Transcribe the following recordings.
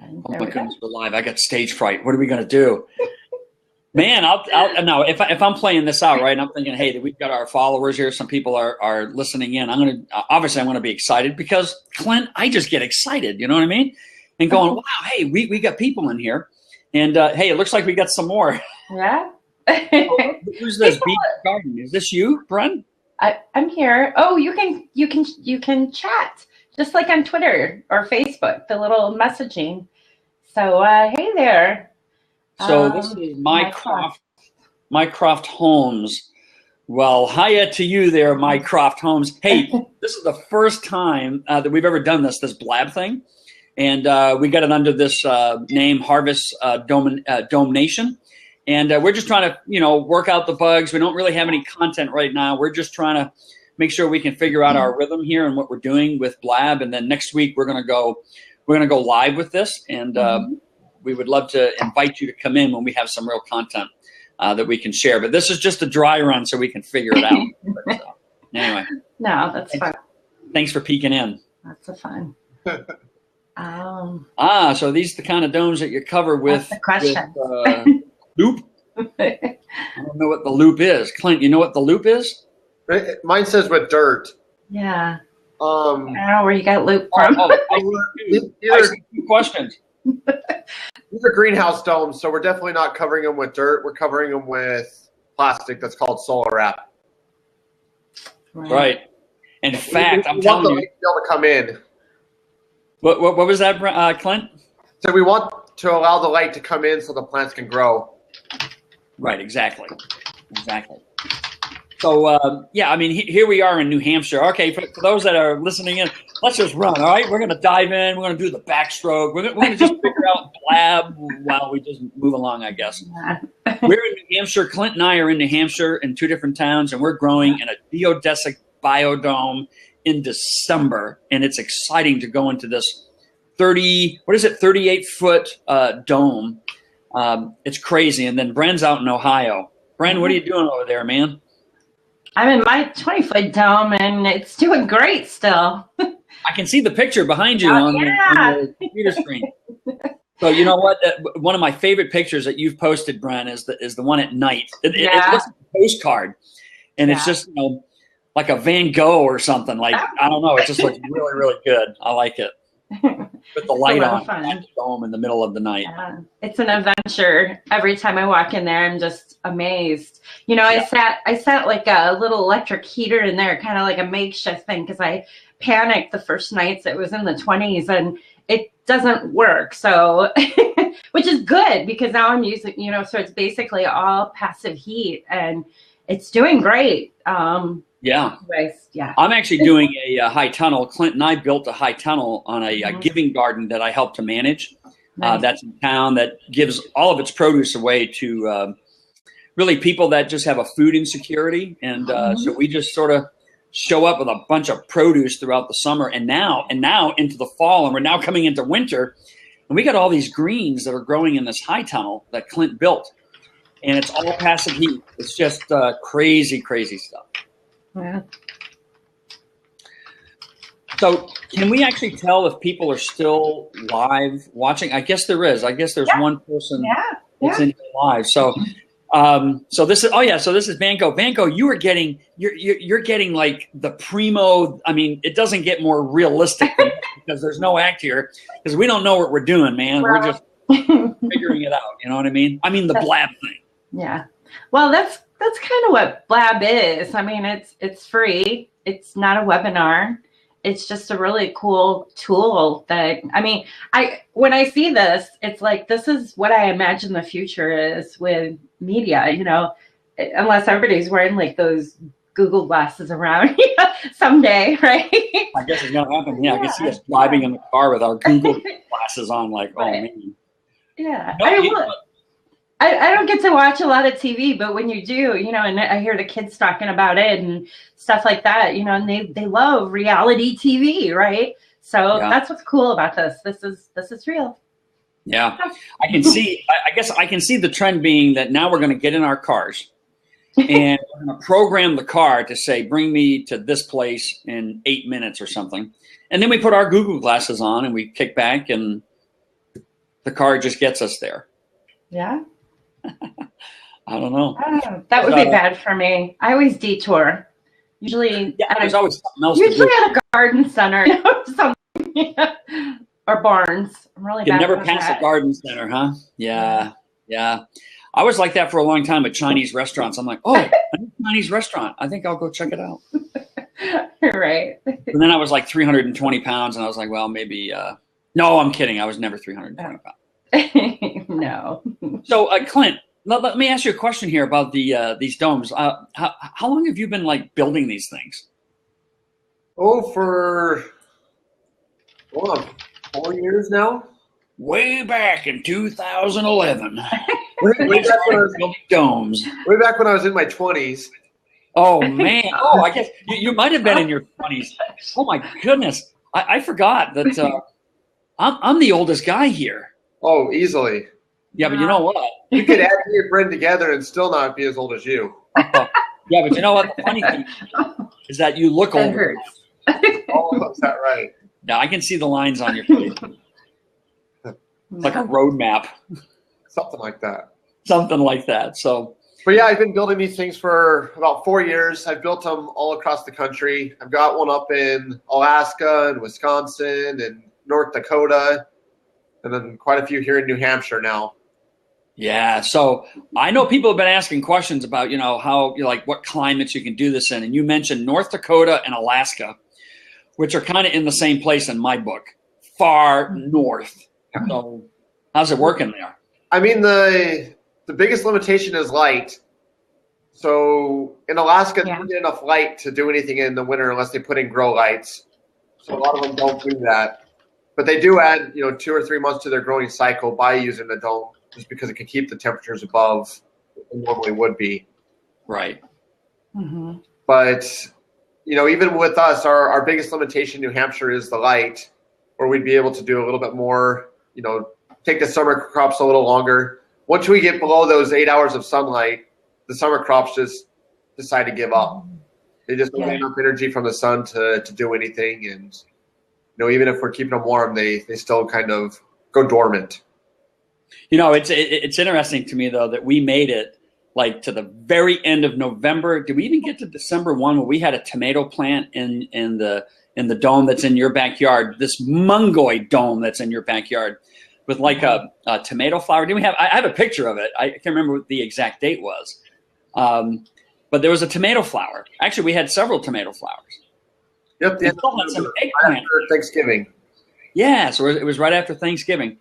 And oh my goodness, we're live. I got stage fright. What are we going to do? Man, I'll no, if I'm playing this out, right, and I'm thinking, hey, we've got our followers here. Some people are listening in. I'm going to be excited because Clint, I just get excited. You know what I mean? And going, wow, hey, we got people in here. And hey, it looks like we got some more. Yeah. Who's this? Beach Garden. Is this you, Bren? I'm here. Oh, you can chat just like on Twitter or Facebook, the little messaging. So hey there. So this is Mycroft Homes. Well, hiya to you there, Mycroft Homes. Hey, this is the first time that we've ever done this Blab thing. And we got it under this name, harvestdomenation. And we're just trying to, work out the bugs. We don't really have any content right now. We're just trying to make sure we can figure out our rhythm here and what we're doing with Blab. And then next week we're gonna go live with this. And we would love to invite you to come in when we have some real content that we can share. But this is just a dry run so we can figure it out. But, anyway. No, that's fun. Thanks for peeking in. That's a fun. So these are the kind of domes that you cover with, that's the question. Loop. I don't know what the loop is. Clint, you know what the loop is? Mine says with dirt. Yeah. I don't know where you got loop from. I see 2 questions. These are greenhouse domes, so we're definitely not covering them with dirt. We're covering them with plastic that's called solar wrap. Right. In fact, I'm telling you, to be able to come in. What was that, Clint? So we want to allow the light to come in so the plants can grow. Right. Exactly. So, yeah, I mean, here we are in New Hampshire. Okay, for those that are listening in, let's just run, all right? We're going to dive in. We're going to do the backstroke. We're going to just figure out Blab while we just move along, I guess. We're in New Hampshire. Clint and I are in New Hampshire in 2 different towns, and we're growing in a geodesic biodome in December. And it's exciting to go into this 38-foot dome. It's crazy. And then Bren's out in Ohio. Bren, what are you doing over there, man? I'm in my 20-foot dome, and it's doing great still. I can see the picture behind you on the computer screen. So you know what? One of my favorite pictures that you've posted, Bren, is the one at night. It looks like a postcard, and it's just like a Van Gogh or something. Like I don't know. It just looks really, really good. I like it. With the light on the dome in the middle of the night. Yeah. It's an adventure. Every time I walk in there, I'm just amazed. I sat like a little electric heater in there, kind of like a makeshift thing, because I panicked the first nights. It was in the 20s, and it doesn't work. So, which is good because now I'm using, so it's basically all passive heat, and it's doing great. Yeah. Anyways, yeah. I'm actually doing a high tunnel. Clint and I built a high tunnel on a giving garden that I help to manage. Nice. That's in town that gives all of its produce away to really people that just have a food insecurity. And so we just sort of show up with a bunch of produce throughout the summer and now into the fall. And we're now coming into winter. And we got all these greens that are growing in this high tunnel that Clint built. And it's all passive heat. It's just crazy, crazy stuff. Yeah. So can we actually tell if people are still live watching? I guess there is. I guess there's one person that's in live. So so this is Vanco. Vanco, you're getting like the primo. I mean, it doesn't get more realistic than that because there's no act here because we don't know what we're doing, man. We're just figuring it out. You know what I mean? I mean the Blab thing. Yeah. Well, that's kind of what Blab is. I mean, it's free. It's not a webinar. It's just a really cool tool that, I mean, when I see this, it's like, this is what I imagine the future is with media, unless everybody's wearing like those Google glasses around someday, right? I guess it's going to happen. Yeah, I can see us driving in the car with our Google glasses on like, oh, man. Yeah. I don't get to watch a lot of TV, but when you do, and I hear the kids talking about it and stuff like that, and they love reality TV, right? So that's what's cool about this. This is real. Yeah, I can see. I guess I can see the trend being that now we're going to get in our cars and we're going to program the car to say, "Bring me to this place in 8 minutes" or something, and then we put our Google glasses on and we kick back and the car just gets us there. Yeah. I don't know. Oh, that would be bad for me. I always detour. Usually, there's always something else usually to do. at a garden center, something, or barns. I'm really You bad never about pass that. a garden center, huh? Yeah. I was like that for a long time at Chinese restaurants. I'm like, oh, a new Chinese restaurant. I think I'll go check it out. Right. And then I was like 320 pounds, and I was like, well, maybe. No, I'm kidding. I was never 320 pounds. No. So, Clint, let me ask you a question here about these domes. How long have you been like building these things? Oh, for 4 years now. Way back in 2011. Way back when I was building domes. Way back when I was in my 20s. Oh man! Oh, I guess you might have been in your 20s. Oh my goodness! I forgot that I'm the oldest guy here. Oh, easily. Yeah, but you know what? You could add me and Bren together and still not be as old as you. Yeah, but you know what? The funny thing is that you look That older. hurts. Oh, is that right? Now I can see the lines on your face. It's like a road map, Something like that. something like that. So, But yeah, I've been building these things for about 4 years. I've built them all across the country. I've got one up in Alaska and Wisconsin and North Dakota, and then quite a few here in New Hampshire now. yeah. So I know people have been asking questions about, how, like what climates you can do this in. And you mentioned North Dakota and Alaska, which are kind of in the same place in my book, far north. So how's it working there? I mean, the biggest limitation is light. So in Alaska, they don't get enough light to do anything in the winter unless they put in grow lights. So a lot of them don't do that. But they do add, 2 or 3 months to their growing cycle by using the dome, just because it can keep the temperatures above what they normally would be. Right. Mm-hmm. But, even with us, our biggest limitation in New Hampshire is the light, where we'd be able to do a little bit more, take the summer crops a little longer. Once we get below those 8 hours of sunlight, the summer crops just decide to give up. They just don't get enough energy from the sun to do anything. And, even if we're keeping them warm, they still kind of go dormant. It's interesting to me, though, that we made it like to the very end of November. Did we even get to December 1 where we had a tomato plant in the dome that's in your backyard, this mungoid dome that's in your backyard with like a tomato flower? I have a picture of it. I can't remember what the exact date was. But there was a tomato flower. Actually, we had several tomato flowers. Yep. We still had some eggplant. After Thanksgiving. Yeah, so it was right after Thanksgiving.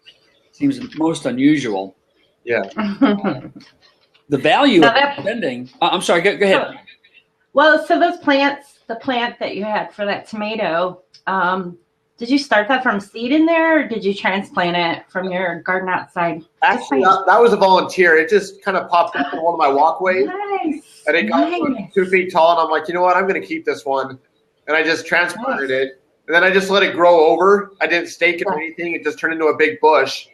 Seems most unusual. Yeah. The value of spending. I'm sorry, go ahead. Well, so those plants, the plant that you had for that tomato, did you start that from seed in there, or did you transplant it from your garden outside? Actually, that was a volunteer. It just kind of popped up in one of my walkways. Nice. And it got 2 feet tall, and I'm like, you know what? I'm going to keep this one. And I just transplanted it. And then I just let it grow over. I didn't stake it or anything. It just turned into a big bush.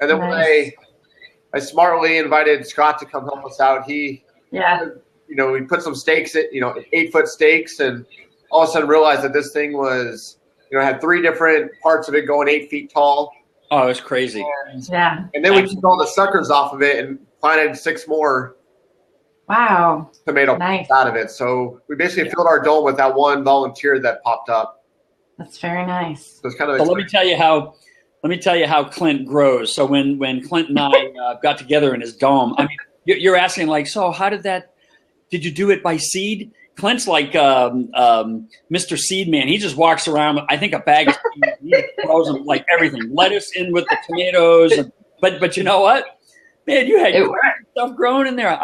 And then when I smartly invited Scott to come help us out, we put some stakes, 8-foot stakes, and all of a sudden realized that this thing was, had 3 different parts of it going 8 feet tall. Oh, it was crazy. And then we took all the suckers off of it and planted 6 more tomato plants out of it. So we basically filled our dome with that one volunteer that popped up. That's very nice. So it's kind of let me tell you how Clint grows. So when Clint and I got together in his dome, I mean, you're asking like, so how did you do it by seed? Clint's like Mr. Seed Man. He just walks around with, I think, a bag of seeds. He throws them like everything. Lettuce in with the tomatoes. But you know what? Man, you had stuff growing in there.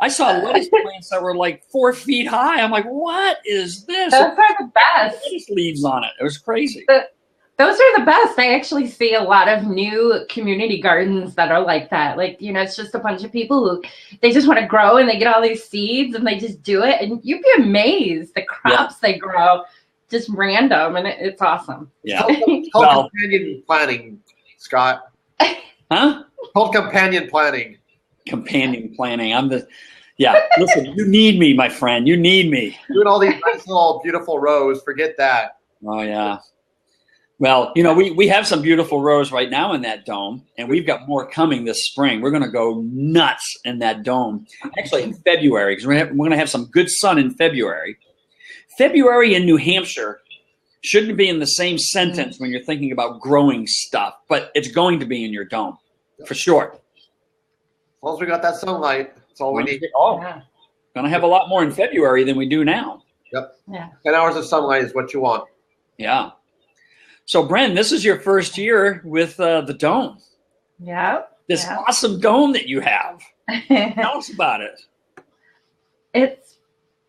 I saw lettuce plants that were like 4 feet high. I'm like, what is this? Those are the best. Lettuce leaves on it. It was crazy. Those are the best. I actually see a lot of new community gardens that are like that. Like, it's just a bunch of people who they just want to grow and they get all these seeds and they just do it. And you'd be amazed the crops they grow, just random. And it's awesome. Yeah. It's called companion planting, Scott. Huh? It's called companion planting. Companion planning. Listen, you need me, my friend. You need me. Doing all these nice little beautiful rows. Forget that. Oh, yeah. Well, you know, we have some beautiful rows right now in that dome, and we've got more coming this spring. We're going to go nuts in that dome, actually in February, because we're going to have some good sun in February. February in New Hampshire shouldn't be in the same sentence when you're thinking about growing stuff, but it's going to be in your dome, for sure. As long as we got that sunlight, that's all we need. Oh, yeah. Going to have a lot more in February than we do now. Yep. Yeah. 10 hours of sunlight is what you want. Yeah. So, Bren, this is your first year with the dome. Yeah. This awesome dome that you have. Tell us about it. It's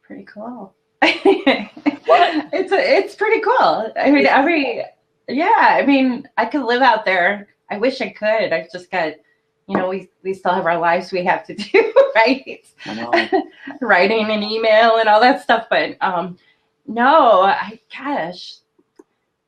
pretty cool. It's pretty cool. I mean, I mean, I could live out there. I wish I could. I've just got, you know, we still have our lives we have to do, right? I know. Writing an email and all that stuff. But no, gosh.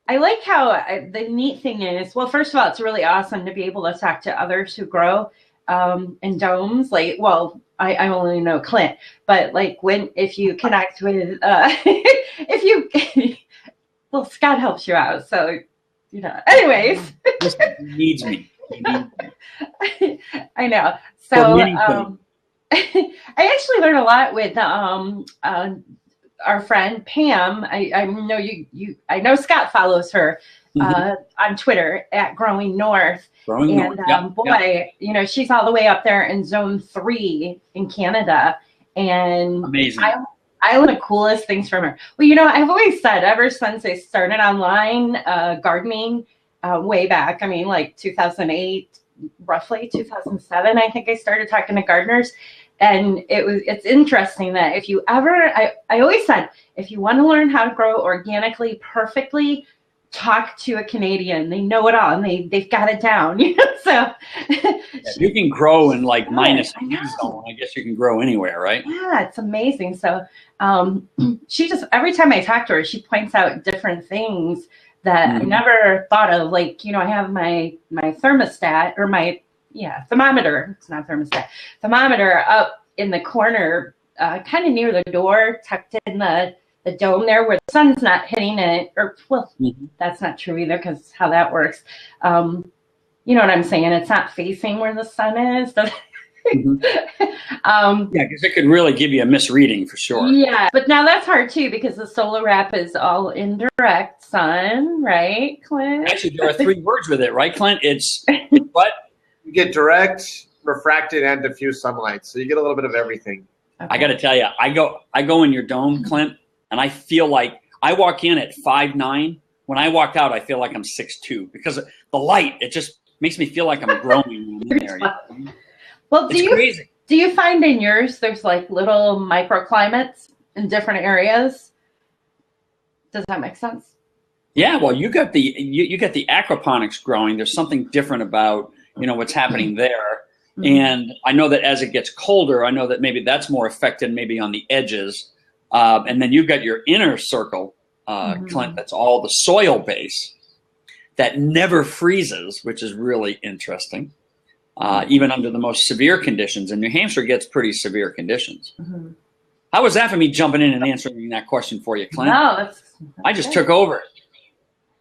I like how the neat thing is, well, first of all, it's really awesome to be able to talk to others who grow in domes. Like, well, I only know Clint, but like if you connect with, well, Scott helps you out. So, you know, anyways. He needs me. I know. So I actually learned a lot with our friend Pam. I know I know Scott follows her on Twitter at Growing North. Boy, you know, she's all the way up there in Zone 3 in Canada, and amazing. I learned the coolest things from her. Well, you know, I've always said ever since I started online gardening way back. I mean, like 2008, roughly 2007. I think I started talking to gardeners. And it's interesting that if you ever, I always said, if you want to learn how to grow organically perfectly, talk to a Canadian. They know it all, and they've got it down. You know, so you can grow in like minus zone. I guess you can grow anywhere, right? Yeah, it's amazing. So she just, every time I talk to her, she points out different things that I never thought of. Like, you know, I have my thermostat or my thermometer. It's not thermostat. Thermometer up in the corner, kind of near the door, tucked in the dome there where the sun's not hitting it. Or, well, that's not true either because how that works. You know what I'm saying? It's not facing where the sun is. Yeah, because it could really give you a misreading for sure. Yeah, but now that's hard too because the solar wrap is all indirect sun, right, Clint? Actually, there are 3 words with it, right, Clint? It's what? You get direct, refracted, and diffuse sunlight, so you get a little bit of everything. Okay. I got to tell you, I go in your dome, Clint, and I feel like I walk in at 5'9". When I walk out, I feel like I'm 6'2" because the light, it just makes me feel like I'm growing in there. Well, crazy. Do you find in yours there's like little microclimates in different areas? Does that make sense? Yeah, well, you got the aquaponics growing. There's something different about, you know, what's happening there. And I know that as it gets colder, I know that maybe that's more affected maybe on the edges. And then you've got your inner circle, Clint, that's all the soil base that never freezes, which is really interesting. Even under the most severe conditions. And New Hampshire gets pretty severe conditions. How was that for me jumping in and answering that question for you, Clint? No, that's I just took over.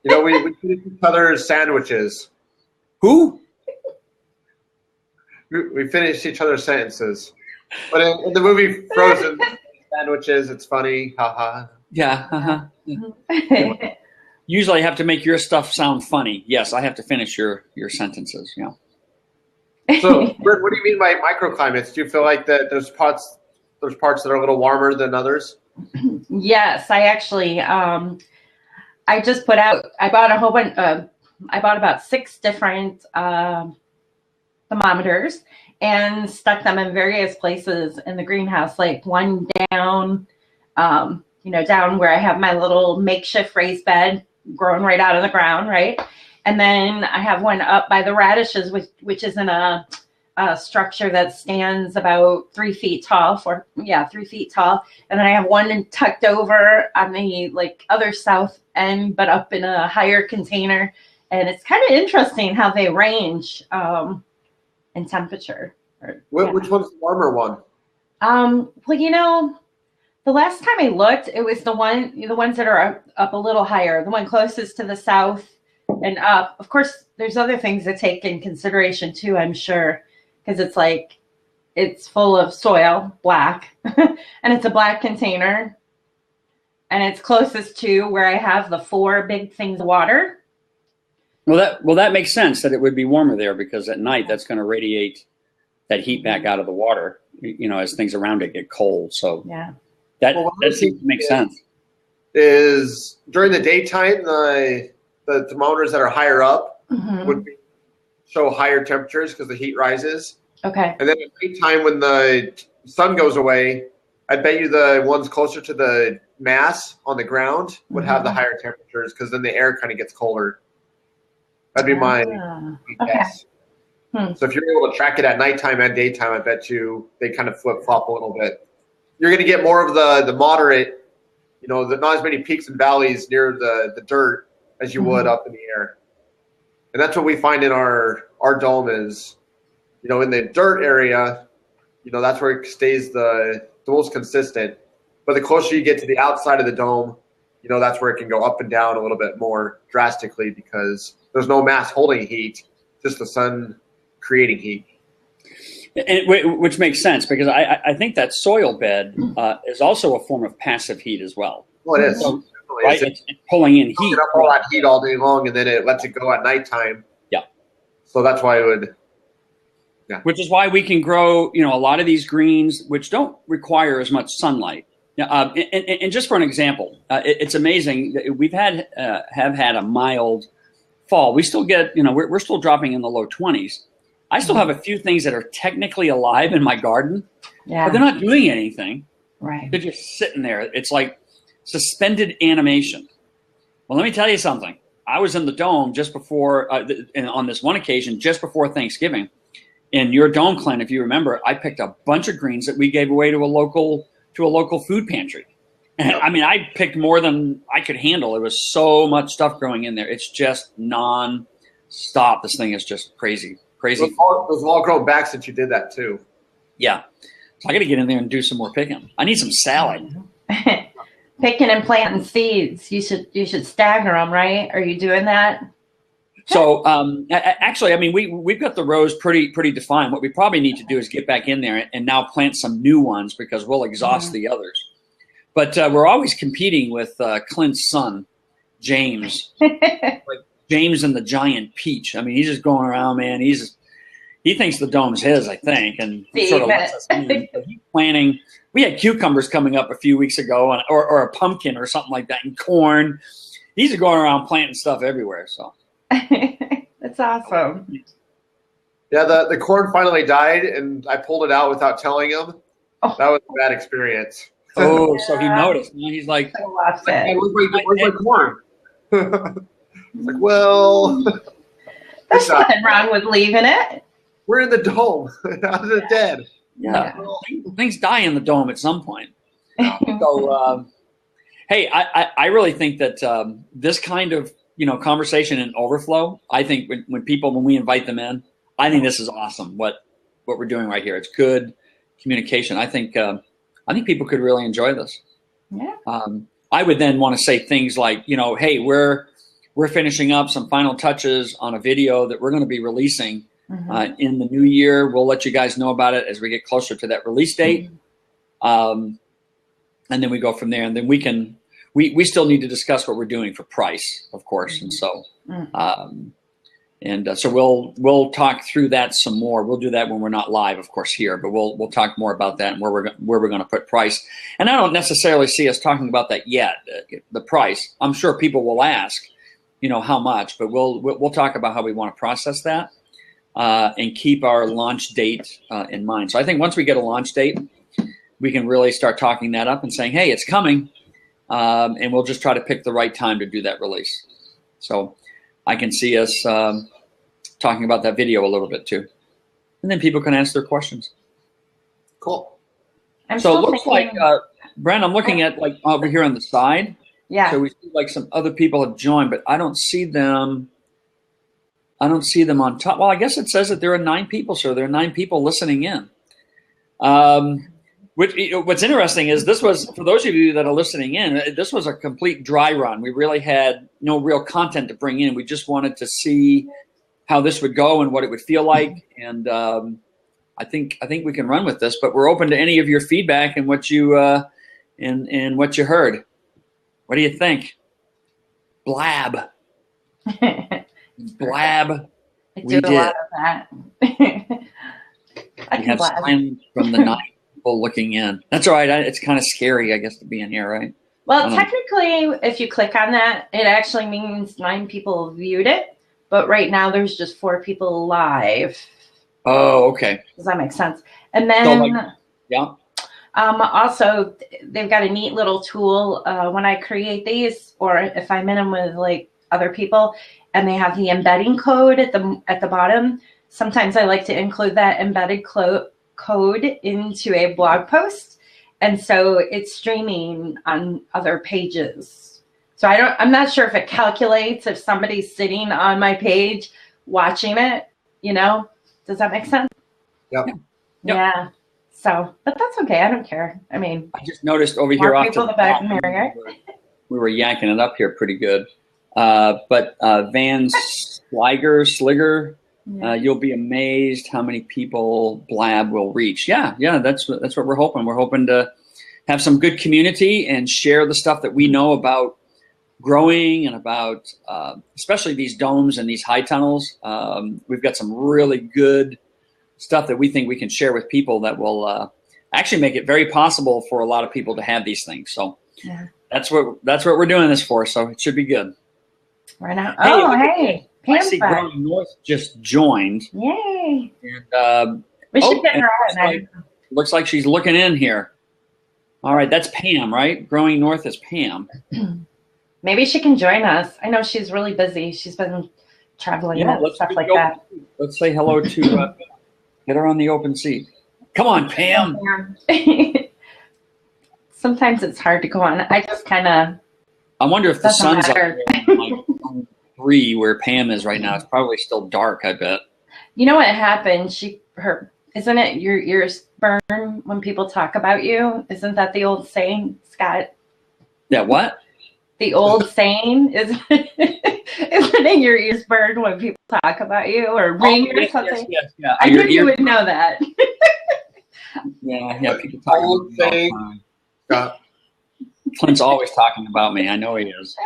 You know, we finish each other's sandwiches. Who? We finished each other's sentences. But in the movie Frozen, sandwiches, it's funny. Haha. Yeah. Usually I have to make your stuff sound funny. Yes, I have to finish your sentences. Yeah. So, what do you mean by microclimates? Do you feel like that there's parts that are a little warmer than others? Yes, I actually, I just put out, I bought a whole bunch, I bought about 6 different thermometers and stuck them in various places in the greenhouse, like one down, you know, down where I have my little makeshift raised bed growing right out of the ground, right? And then I have one up by the radishes, which is in a structure that stands about 3 feet tall, 3 feet tall. And then I have one tucked over on the like other south end, but up in a higher container. And it's kind of interesting how they range in temperature. Which one's the warmer one? Well, you know, the last time I looked, it was the ones that are up a little higher. The one closest to the south and up. Of course, there's other things to take in consideration too, I'm sure, because it's like it's full of soil, black, and it's a black container, and it's closest to where I have the 4 big things of water. Well, that makes sense that it would be warmer there, because at night that's going to radiate that heat back out of the water, as things around it get cold. So yeah, that seems to make sense. Is during the daytime, the thermometers that are higher up would show higher temperatures because the heat rises. Okay. And then at nighttime, when the sun goes away, I bet you the ones closer to the mass on the ground would have the higher temperatures, because then the air kind of gets colder. That'd be my guess. So if you're able to track it at nighttime and daytime, I bet you they kind of flip-flop a little bit. You're going to get more of the moderate, not as many peaks and valleys near the dirt as you would up in the air. And that's what we find in our dome is, in the dirt area, that's where it stays the most consistent. But the closer you get to the outside of the dome, that's where it can go up and down a little bit more drastically, because there's no mass holding heat, just the sun creating heat. Which makes sense, because I think that soil bed is also a form of passive heat as well. Well, it is. So, right? It's pulling in heat. Up all that heat all day long, and then it lets it go at nighttime. Yeah. So that's why it would. Yeah. Which is why we can grow, a lot of these greens, which don't require as much sunlight. And just for an example, it's amazing that we've have had a mild fall. We still get, we're still dropping in the low 20s. I still have a few things that are technically alive in my garden, but they're not doing anything. Right. They're just sitting there. It's like suspended animation. Well, let me tell you something. I was in the dome just before, and on this one occasion, just before Thanksgiving. In your dome, Clint, if you remember, I picked a bunch of greens that we gave away to a local food pantry. And I mean, I picked more than I could handle. There was so much stuff growing in there. It's just non-stop. This thing is just crazy. Those have all grown back since you did that too. Yeah. So I got to get in there and do some more picking. I need some salad. Picking and planting seeds. You should stagger them, right? Are you doing that? So actually, I mean, we've got the rows pretty defined. What we probably need to do is get back in there and now plant some new ones, because we'll exhaust the others. But we're always competing with Clint's son, James. Like James and the giant peach. I mean, he's just going around, man. He thinks the dome's his, I think, and sort of lets us in. But he's planting. We had cucumbers coming up a few weeks ago, or a pumpkin or something like that, and corn. He's going around planting stuff everywhere. So. That's awesome. Yeah, the corn finally died, and I pulled it out without telling him. Oh. That was a bad experience. Oh, so he noticed. He's like, I lost it. Where's my corn? Like, well, there's nothing wrong with leaving it. We're in the dome. How's it dead? Yeah, things die in the dome at some point. So, hey, I really think that this kind of conversation and overflow. I think when we invite them in, I think this is awesome. What we're doing right here. It's good communication. I think people could really enjoy this. Yeah. I would then want to say things like, hey, we're finishing up some final touches on a video that we're going to be releasing in the new year. We'll let you guys know about it as we get closer to that release date. And then we go from there. And then we still need to discuss what we're doing for price, of course. And so, so we'll talk through that some more. We'll do that when we're not live, of course, here, but we'll talk more about that and where we're going to put price. And I don't necessarily see us talking about that yet, the price. I'm sure people will ask, how much, but we'll talk about how we want to process that and keep our launch date in mind. So I think once we get a launch date, we can really start talking that up and saying, hey, it's coming. And we'll just try to pick the right time to do that release. So I can see us talking about that video a little bit too. And then people can ask their questions. Cool. So it looks like, Bren, I'm looking at like over here on the side. Yeah. So we see like some other people have joined, but I don't see them. On top. Well, I guess it says that there are 9 people, so there are 9 people listening in. What's interesting is this was, for those of you that are listening in, this was a complete dry run. We really had no real content to bring in. We just wanted to see how this would go and what it would feel like. And I think we can run with this, but we're open to any of your feedback and what you and what you heard. What do you think? Blab. Blab. I do a lot of that. We have silence from the 9 people looking in. That's all right. It's kind of scary, I guess, to be in here, right? Well, technically, if you click on that, it actually means 9 people viewed it. But right now, there's just 4 people live. Oh, okay. Does that make sense? And then, yeah. Also, they've got a neat little tool when I create these, or if I'm in them with like other people, and they have the embedding code at the bottom. Sometimes I like to include that embedded code into a blog post, and so it's streaming on other pages. So I'm not sure if it calculates if somebody's sitting on my page watching it. You know, does that make sense? Yep. Yeah. So, but that's okay. I don't care. I mean, I just noticed over here off to the back, we were yanking it up here pretty good. But Van Sliger, you'll be amazed how many people Blab will reach. Yeah, that's what we're hoping. We're hoping to have some good community and share the stuff that we know about growing and about especially these domes and these high tunnels. We've got some really good stuff that we think we can share with people that will actually make it very possible for a lot of people to have these things. So that's what we're doing this for. So it should be good. Right now. Oh, hey. I see Growing North just joined. Yay. And, we should get her on. Looks like she's looking in here. All right, that's Pam, right? Growing North is Pam. Maybe she can join us. I know she's really busy. She's been traveling and stuff like that. Let's say hello to get her on the open seat. Come on, Pam. Sometimes it's hard to go on. I just kind of. I wonder if the sun's up there, like 3 where Pam is right now. It's probably still dark, I bet. You know what happened? Isn't it your ears burn when people talk about you? Isn't that the old saying, Scott? Yeah, what? The old saying isn't it your ears burn when people talk about you or ring or something? Yes, yeah. I knew you would know that. Yeah. People talk about me all the time. Clint's always talking about me. I know he is.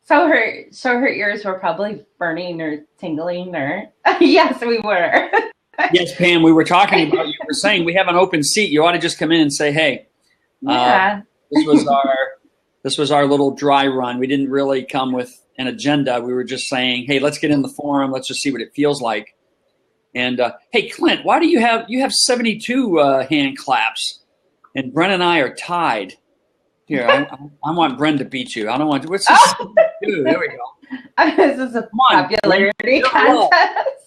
So her ears were probably burning or tingling or yes, we were. Yes, Pam, we were talking about you. Were saying we have an open seat. You ought to just come in and say, hey. Yeah. This was our little dry run. We didn't really come with an agenda. We were just saying, hey, let's get in the forum. Let's just see what it feels like. And hey, Clint, why do you have 72 hand claps? And Bren and I are tied. Here, I want Bren to beat you. I don't want to. What's this? There we go. This is a popularity contest.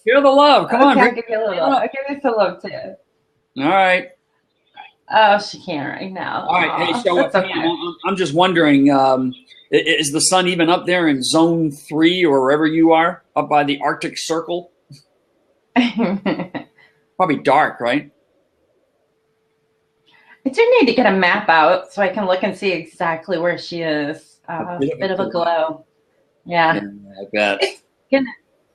Feel the love. Come on, Bren. I'll give you a little. I'll give you some love too. All right. Oh, she can't right now. All right. Hey, so I'm just wondering, is the sun even up there in zone 3 or wherever you are, up by the Arctic Circle? Probably dark, right? I do need to get a map out so I can look and see exactly where she is. A bit of a glow. Yeah. I bet.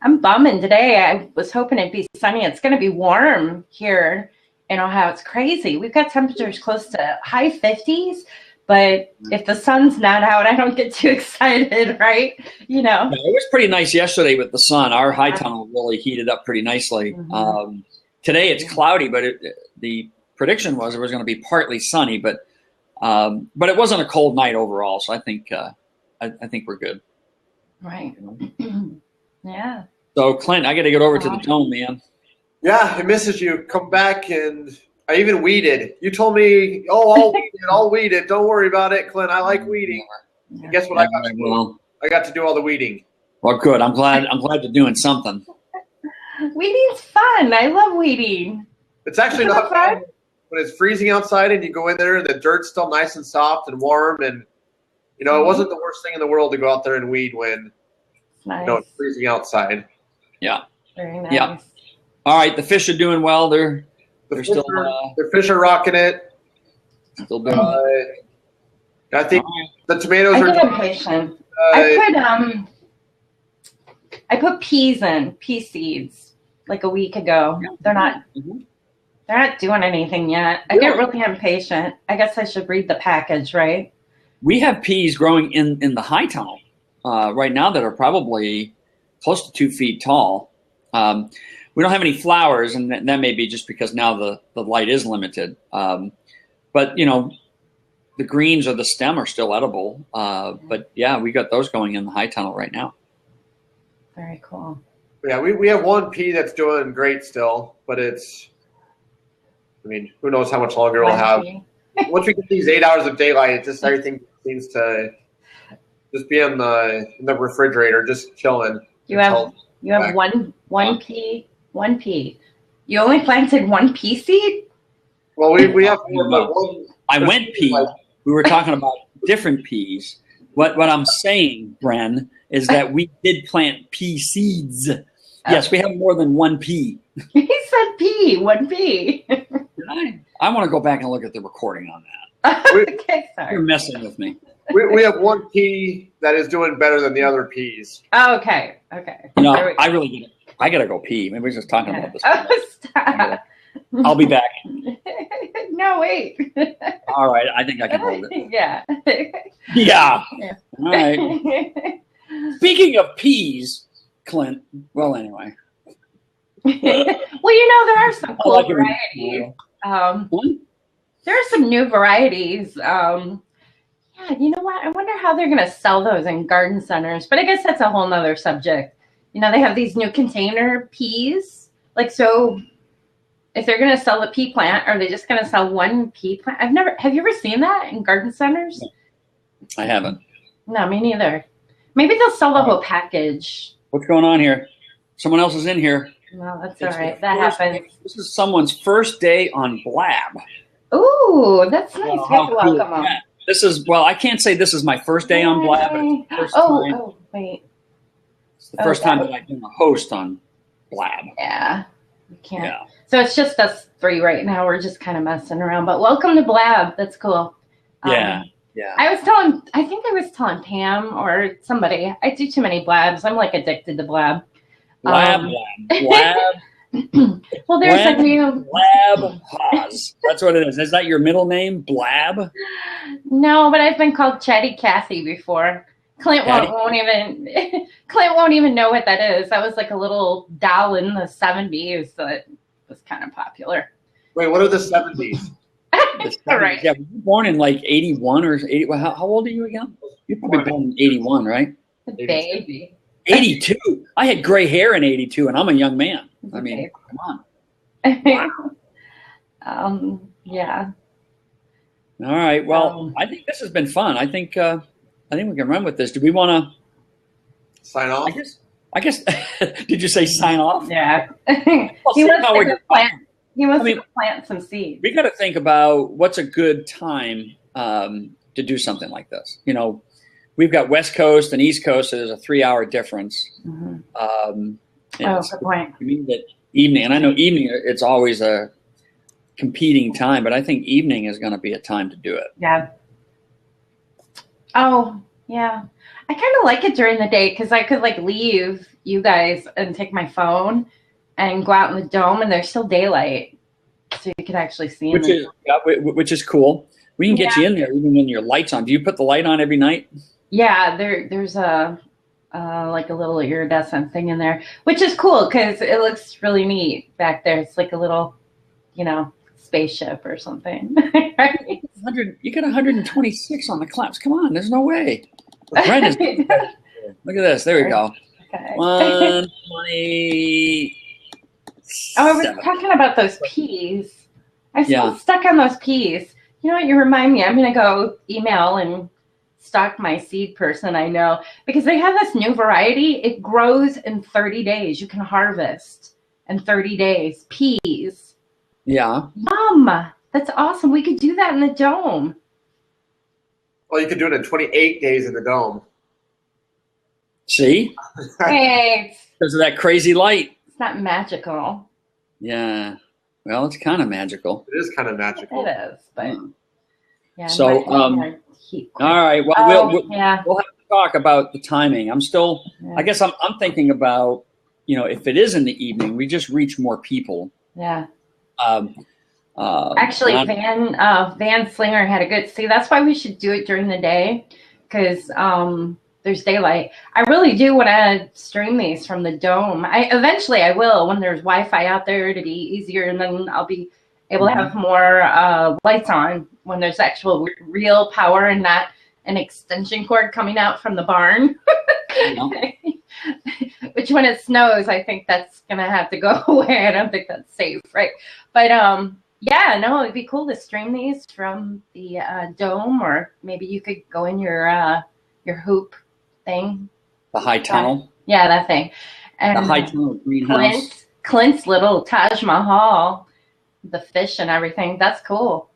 I'm bumming today. I was hoping it'd be sunny. It's going to be warm here in Ohio. It's crazy. We've got temperatures close to high 50s, but if the sun's not out, I don't get too excited, right? You know. Yeah, it was pretty nice yesterday with the sun. Our high tunnel really heated up pretty nicely. Mm-hmm. Today it's cloudy, but the prediction was it was going to be partly sunny, but it wasn't a cold night overall. So I think we're good. Right. Yeah. So Clint, I got to get over to the dome, man. Yeah, it misses you. Come back, and I even weeded. You told me, I'll weed it. Don't worry about it, Clint. I like weeding. Yeah. And guess what I got to do? I got to do all the weeding. Well, good. I'm glad you're doing something. Weeding's fun. I love weeding. It's actually not fun when it's freezing outside and you go in there and the dirt's still nice and soft and warm, and it wasn't the worst thing in the world to go out there and weed when it's freezing outside. Yeah. Very nice. Yeah. All right, the fish are doing well. They're still their fish are rocking it. Still doing I think the tomatoes I are. get impatient. I put peas in, pea seeds, like a week ago. They're not doing anything yet. I get really impatient. I guess I should read the package, right? We have peas growing in the high tunnel right now that are probably close to 2 feet tall. We don't have any flowers, and that may be just because now the light is limited. But you know, the greens or the stem are still edible. But yeah, we got those going in the high tunnel right now. Very cool. Yeah, we have one pea that's doing great still, but it's, I mean, who knows how much longer we'll have. Once we get these 8 hours of daylight, it just everything seems to just be in the refrigerator, just chilling. You have one pea. You only planted one pea seed? Well, we have one. I went pea. We were talking about different peas. What I'm saying, Bren, is that we did plant pea seeds. Yes, we have more than one pea. He said pea, one pea. I want to go back and look at the recording on that. Okay, sorry. You're messing with me. We have one pea that is doing better than the other peas. Oh, okay. No, I really get it. I gotta go pee. Maybe we're just talking about this. Oh, stop. I'll be back. No, wait. All right, I think I can hold it. Yeah. Yeah. All right. Speaking of peas, Clint. Well, anyway. Well, you know, there are some cool varieties. There are some new varieties. Yeah, you know what? I wonder how they're going to sell those in garden centers. But I guess that's a whole nother subject. You know, they have these new container peas. Like, so if they're going to sell the pea plant, are they just going to sell one pea plant? Have you ever seen that in garden centers? I haven't. No, me neither. Maybe they'll sell the whole package. What's going on here? Someone else is in here. No, that's all right. That happens. This is someone's first day on Blab. Ooh, that's nice. We have to welcome them. This is, well, I can't say this is my first day on Blab. But it's the first time. Wait. It's the first time that I've been a host on Blab. Yeah. We can't. Yeah. So it's just us three right now. We're just kind of messing around. But welcome to Blab. That's cool. Yeah. I think I was telling Pam or somebody, I do too many Blabs. I'm like addicted to Blab. Blab. Well, there's a new Blab Haas. That's what it is. Is that your middle name, Blab? No, but I've been called Chatty Cathy before. Clint won't even know what that is. That was like a little doll in the 70s that was kind of popular. Wait, what are the 70s? All right. Yeah, were you born in like 81 or 80? Well, how old are you again? You're probably born in 81, right? Baby. 82. I had gray hair in 82, and I'm a young man. I mean, come on. Wow. Yeah. All right. Well, I think this has been fun. I think we can run with this. Do we want to sign off? I guess. Did you say sign off? Yeah. Well, He wants to plant some seeds. We got to think about what's a good time to do something like this. You know, we've got West Coast and East Coast, so there's a 3-hour difference. Mm-hmm. Good point. I mean that evening, and I know evening, it's always a competing time, but I think evening is going to be a time to do it. Yeah. Oh, yeah. I kind of like it during the day because I could like leave you guys and take my phone and go out in the dome, and there's still daylight, so you could actually see. Which is cool. We can get you in there even when your light's on. Do you put the light on every night? Yeah, there's a like a little iridescent thing in there, which is cool because it looks really neat back there. It's like a little, spaceship or something. Right? You got 126 on the claps. Come on, there's no way. Bren is look at this. There we go. Okay. 120. I was talking about those peas. I'm still stuck on those peas. You know what? You remind me. I'm going to go email and stalk my seed person I know because they have this new variety. It grows in 30 days. You can harvest in 30 days. Peas. Yeah. Mom, that's awesome. We could do that in the dome. Well, you could do it in 28 days in the dome. See? Thanks. Because of that crazy light. It's not magical. Yeah. Well, it's kind of magical. It is kind of magical. It is, but Yeah. So, all right. Well, we'll have to talk about the timing. I'm still, I guess I'm thinking about, if it is in the evening, we just reach more people. Yeah. Actually, Van Slinger had a good, that's why we should do it during the day, because there's daylight. I really do want to stream these from the dome. Eventually I will, when there's Wi-Fi out there, to be easier, and then I'll be able to have more lights on when there's actual real power and not an extension cord coming out from the barn. Which when it snows, I think that's going to have to go away. I don't think that's safe, right? But yeah, no, it'd be cool to stream these from the dome, or maybe you could go in your hoop thing. The high tunnel? Yeah, that thing. And the high tunnel greenhouse. Clint's little Taj Mahal, the fish and everything. That's cool.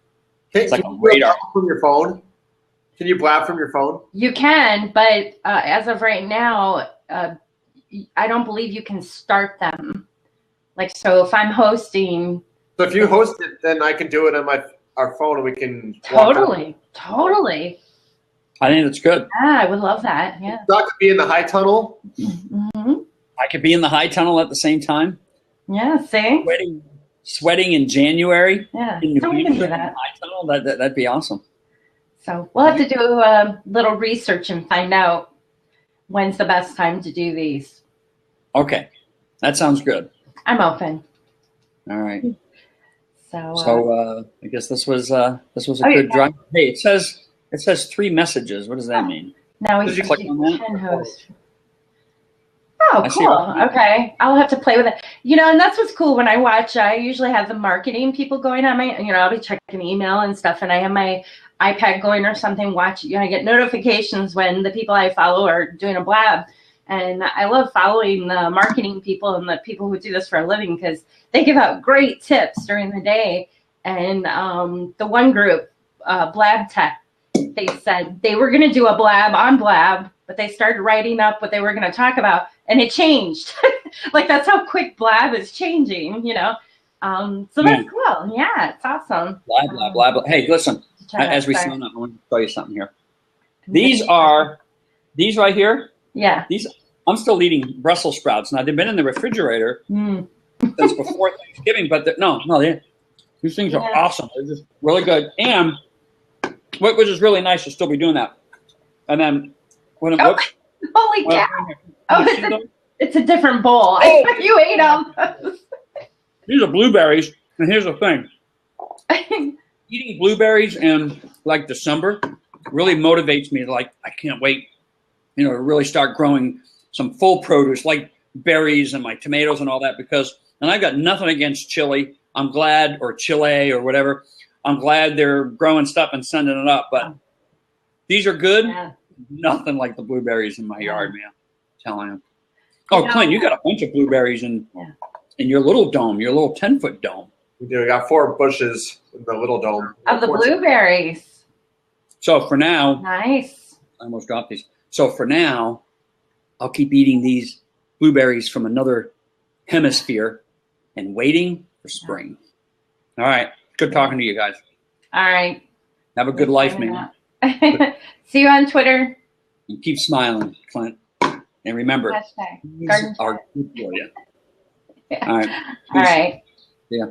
It's like a radar. From your phone? Can you blab from your phone? You can, but as of right now, I don't believe you can start them. Like, so if I'm hosting. So if you host it, then I can do it on our phone, and we can. Totally. I think that's good. Yeah, I would love that. Yeah. Scott could be in the high tunnel. Mm-hmm. I could be in the high tunnel at the same time. Yeah, see? Sweating in January. Yeah, so we can do that. High tunnel, that'd be awesome. So we'll have to do a little research and find out when's the best time to do these. Okay, that sounds good. I'm open. All right. So I guess this was a good drive. Hey, it says 3 messages. What does that mean? Now we click on that? Can host. Oh, cool. Okay. I'll have to play with it. And that's what's cool when I watch. I usually have the marketing people going on my, I'll be checking email and stuff, and I have my iPad going or something, I get notifications when the people I follow are doing a blab. And I love following the marketing people and the people who do this for a living, because they give out great tips during the day. And the one group, Blab Tech, they said they were going to do a blab on Blab, but they started writing up what they were going to talk about, and it changed. Like, that's how quick Blab is changing, So that's cool. Yeah, it's awesome. Blab. Hey, listen, as we sign up, I want to show you something here. These right here. Yeah. I'm still eating Brussels sprouts. Now, they've been in the refrigerator since before Thanksgiving, but these things are awesome. They're just really good. And which is really nice to still be doing that. And then holy cow! It's a different bowl. Oh, you ate them. These are blueberries, and here's the thing: eating blueberries in like December really motivates me. Like, I can't wait, to really start growing some full produce like berries and my tomatoes and all that, and I've got nothing against chili. I'm glad, or Chile or whatever. I'm glad they're growing stuff and sending it up, but these are good. Yeah. Nothing like the blueberries in my yard, man. I'm telling you. Oh, Clint, you got a bunch of blueberries in your little dome, your little 10-foot dome. We do. We got 4 bushes in the little dome. Of the blueberries. So for now. Nice. I almost dropped these. So for now, I'll keep eating these blueberries from another hemisphere and waiting for spring. All right. Good talking to you guys. All right. Have a good life, man. See you on Twitter. And keep smiling, Clint. And remember, these are good for you. All right. Yeah.